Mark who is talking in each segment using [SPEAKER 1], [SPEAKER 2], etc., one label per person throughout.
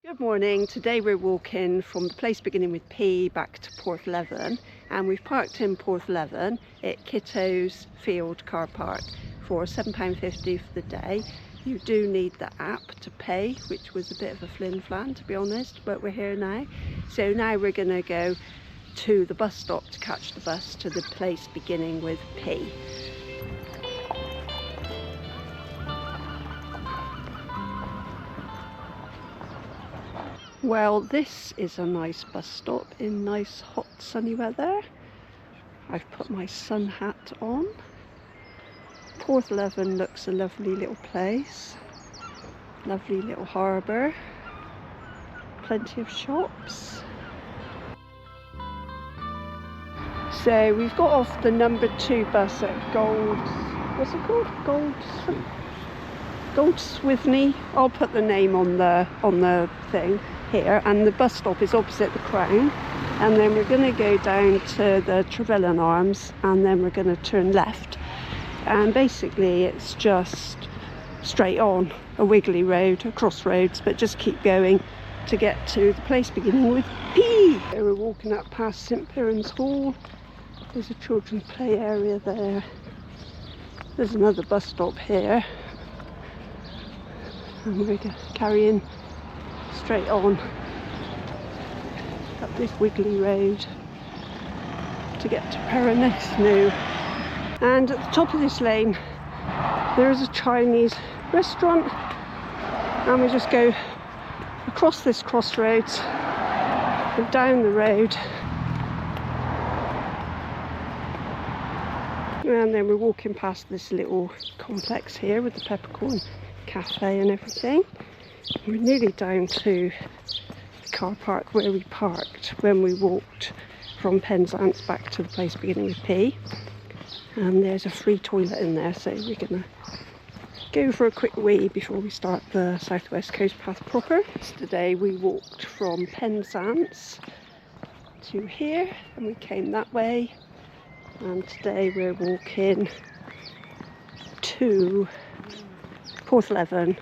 [SPEAKER 1] Good morning. Today we're walking from the place beginning with P back to Porthleven, and we've parked in Porthleven at Kitto's Field car park for £7.50 for the day. You do need the app to pay, which was a bit of a flim-flam to be honest, but we're here now. So now we're going to go to the bus stop to catch the bus to the place beginning with P. Well, this is a nice bus stop in nice hot sunny weather. I've put my sun hat on. Porthleven looks a lovely little place. Lovely little harbour. Plenty of shops. So we've got off the number 2 bus at what's it called? Goldsithney. I'll put the name on the thing here, and the bus stop is opposite the Crown, and then we're going to go down to the Trevelyan Arms, and then we're going to turn left, and basically it's just straight on a wiggly road, a crossroads, but just keep going to get to the place beginning with P. So we're walking up past St Piran's Hall. There's a children's play area there. There's another bus stop here, and we're carrying straight on up this wiggly road to get to Perranuthnoe. And at the top of this lane there is a Chinese restaurant, and we just go across this crossroads and down the road, and then we're walking past this little complex here with the peppercorn cafe and everything. We're nearly down to the car park where we parked when we walked from Praa Sands back to the place beginning with P, and there's a free toilet in there, so we're gonna go for a quick wee before we start the southwest coast path proper. Today we walked from Praa Sands to here, and we came that way, and today we're walking to Porthleven.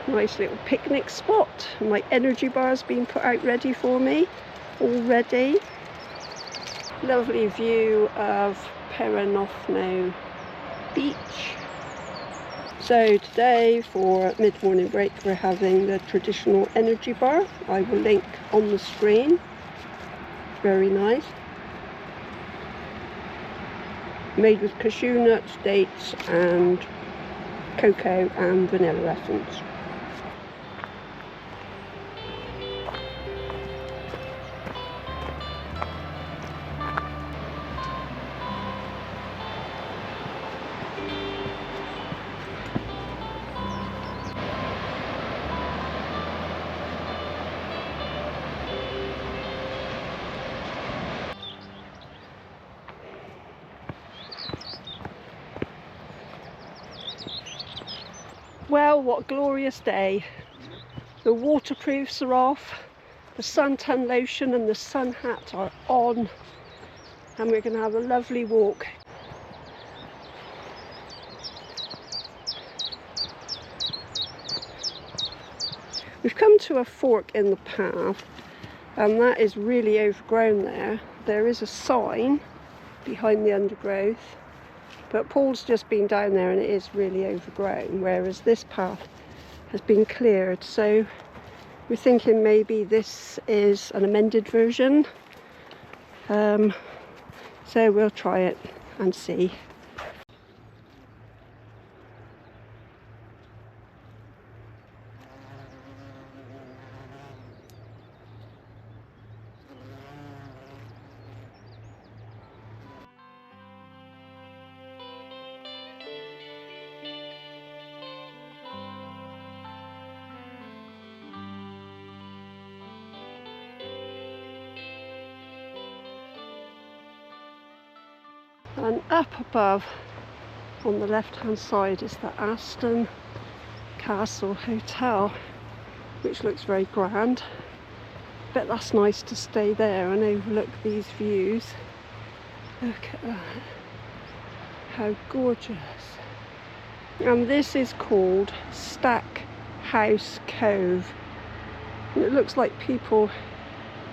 [SPEAKER 1] Nice little picnic spot. My energy bar's been put out ready for me already. Lovely view of Perranuthnoe beach. So today for mid-morning break we're having the traditional energy bar. I will link on the screen. Very nice. Made with cashew nuts, dates and cocoa and vanilla essence. Well, what a glorious day. The waterproofs are off, the suntan lotion and the sun hat are on, and we're going to have a lovely walk. We've come to a fork in the path, and that is really overgrown there. There is a sign behind the undergrowth, but Paul's just been down there and it is really overgrown, whereas this path has been cleared. So we're thinking maybe this is an amended version. So we'll try it and see. And up above on the left hand side is the Aston Castle Hotel, which looks very grand. Bet that's nice to stay there and overlook these views. Look at that. How gorgeous. And this is called Stackhouse Cove. And it looks like people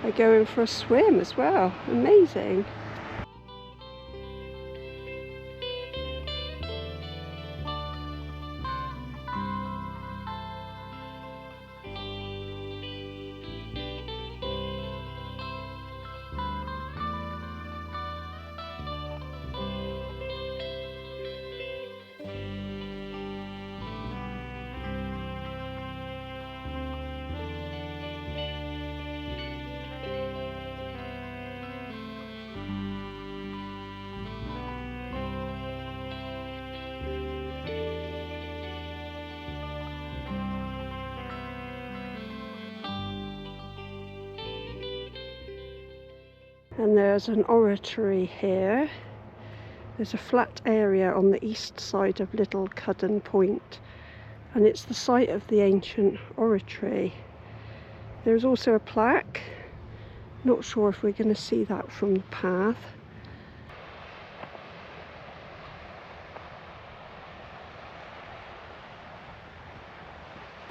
[SPEAKER 1] are going for a swim as well. Amazing. And there's an oratory here. There's a flat area on the east side of Little Cudden Point, and it's the site of the ancient oratory. There's also a plaque. Not sure if we're going to see that from the path.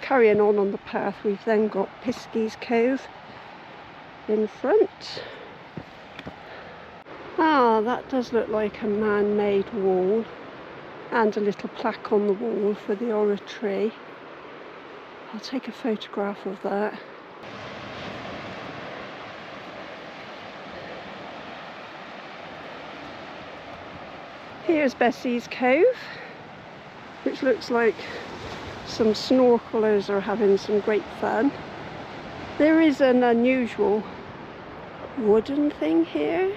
[SPEAKER 1] Carrying on the path, we've then got Piskey's Cove in front. Ah, that does look like a man-made wall, and a little plaque on the wall for the oratory. I'll take a photograph of that. Here's Bessie's Cove, which looks like some snorkelers are having some great fun. There is an unusual wooden thing here,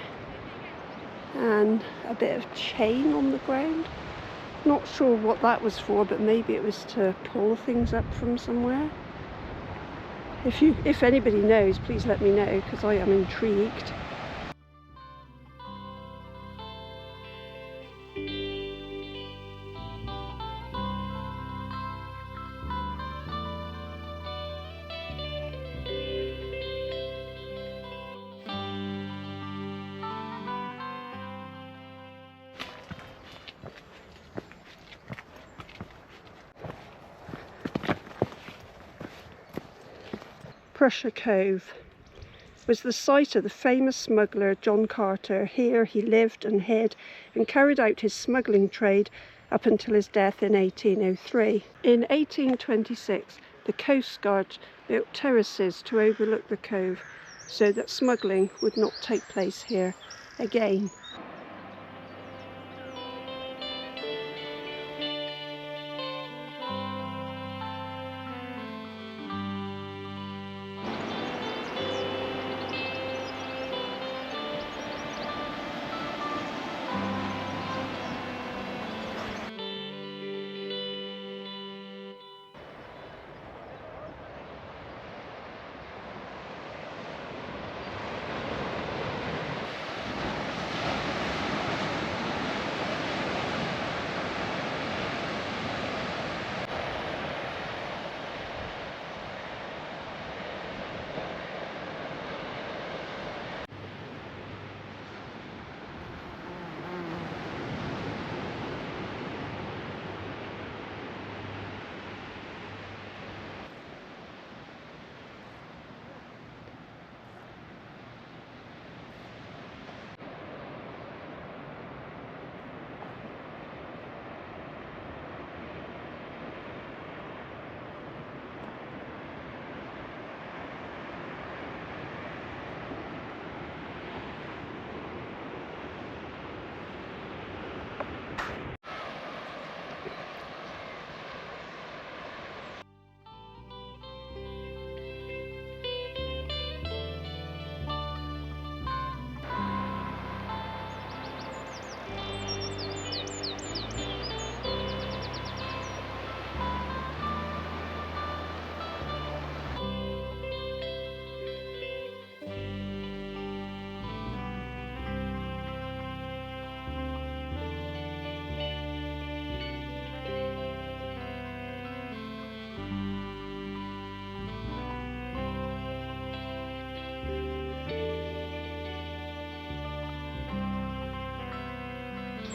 [SPEAKER 1] and a bit of chain on the ground. Not sure what that was for, but maybe it was to pull things up from somewhere. If anybody knows, please let me know, because I am intrigued. Prussia Cove was the site of the famous smuggler John Carter. Here he lived and hid and carried out his smuggling trade up until his death in 1803. In 1826, the Coast Guard built terraces to overlook the cove so that smuggling would not take place here again.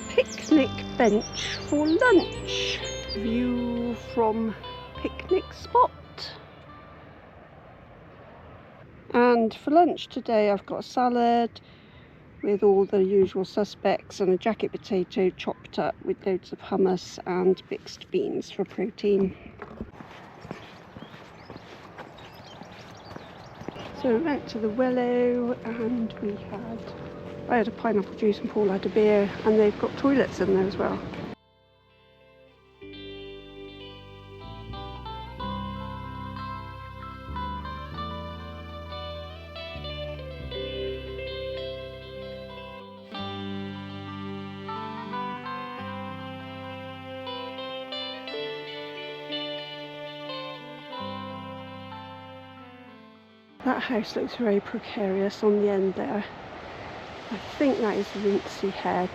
[SPEAKER 1] picnic bench for lunch. View from picnic spot. And for lunch today I've got a salad with all the usual suspects and a jacket potato chopped up with loads of hummus and mixed beans for protein. So we went to the Willow and I had a pineapple juice and Paul had a beer, and they've got toilets in there as well. That house looks very precarious on the end there. I think that is Rincey Head.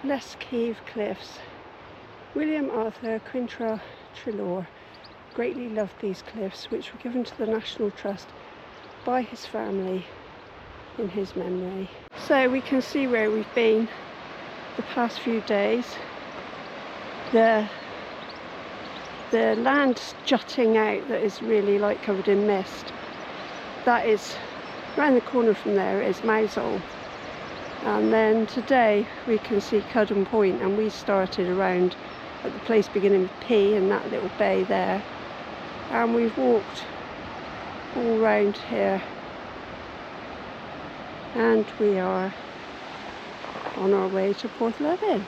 [SPEAKER 1] Les Cave Cliffs. William Arthur Quintra Treloar greatly loved these cliffs, which were given to the National Trust by his family in his memory. So we can see where we've been the past few days. The land jutting out that is really like covered in mist. That is, round the corner from there is Mousehole. And then today we can see Cudham Point, and we started around at the place beginning with P in that little bay there. And we've walked all round here. And we are on our way to Porthleven.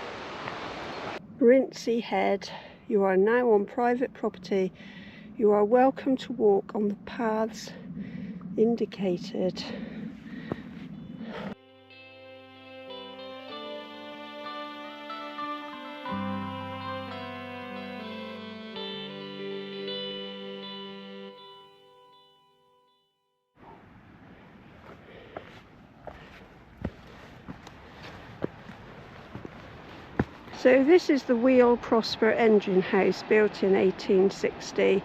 [SPEAKER 1] Rincey Head, you are now on private property. You are welcome to walk on the paths indicated. So this is the Wheel Prosper engine house, built in 1860.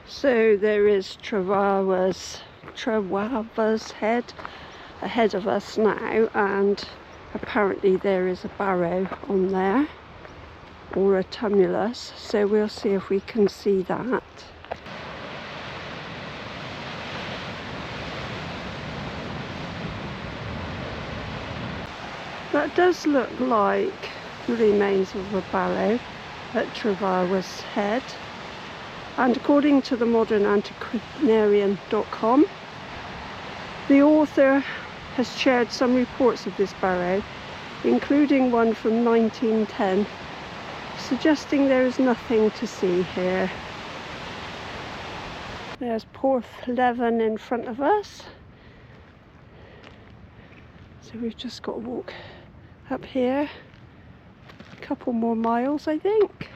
[SPEAKER 1] So there is Trevawa's Head ahead of us now, and apparently there is a barrow on there, or a tumulus, so we'll see if we can see that. That does look like the remains of a barrow at Trevawa's Head. And according to the modernantiquarian.com, the author has shared some reports of this barrow, including one from 1910, suggesting there is nothing to see here. There's Porthleven in front of us. So we've just got to walk up here, a couple more miles I think.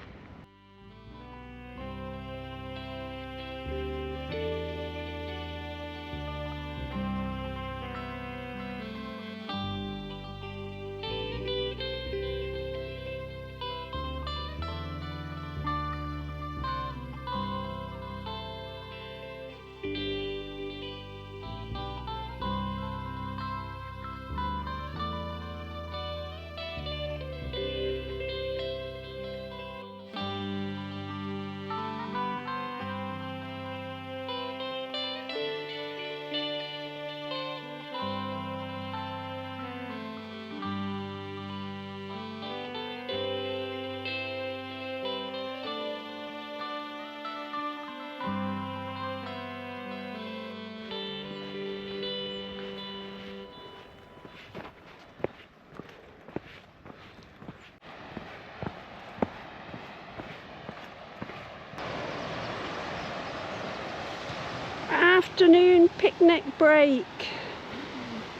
[SPEAKER 1] Afternoon picnic break.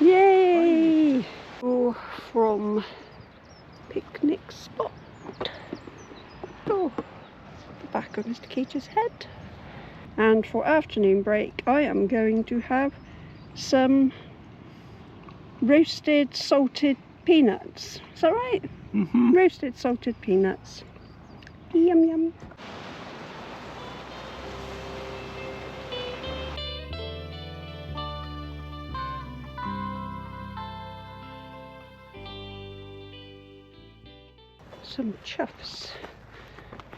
[SPEAKER 1] Yay! Oh, from picnic spot. Oh, the back of Mr. Keacher's head. And for afternoon break, I am going to have some roasted salted peanuts. Is that right?
[SPEAKER 2] Mm-hmm.
[SPEAKER 1] Roasted salted peanuts. Yum yum. Some choughs.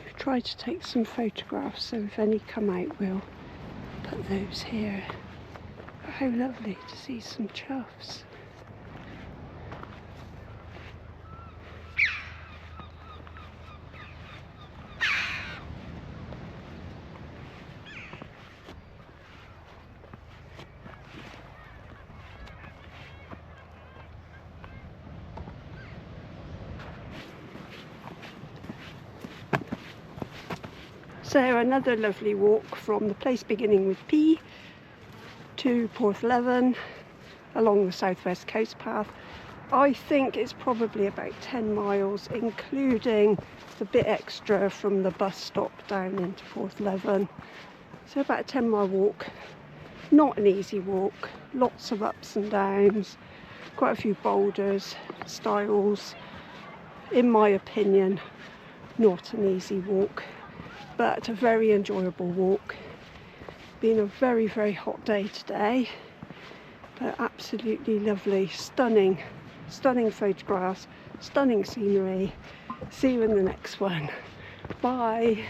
[SPEAKER 1] We've tried to take some photographs, so if any come out we'll put those here. But how lovely to see some choughs. So another lovely walk from the place beginning with P to Porthleven along the southwest coast path. I think it's probably about 10 miles, including the bit extra from the bus stop down into Porthleven. So about a 10-mile walk. Not an easy walk, lots of ups and downs, quite a few boulders, stiles. In my opinion, not an easy walk, but a very enjoyable walk. Been a very, very hot day today, but absolutely lovely, stunning photographs, stunning scenery. See you in the next one. Bye.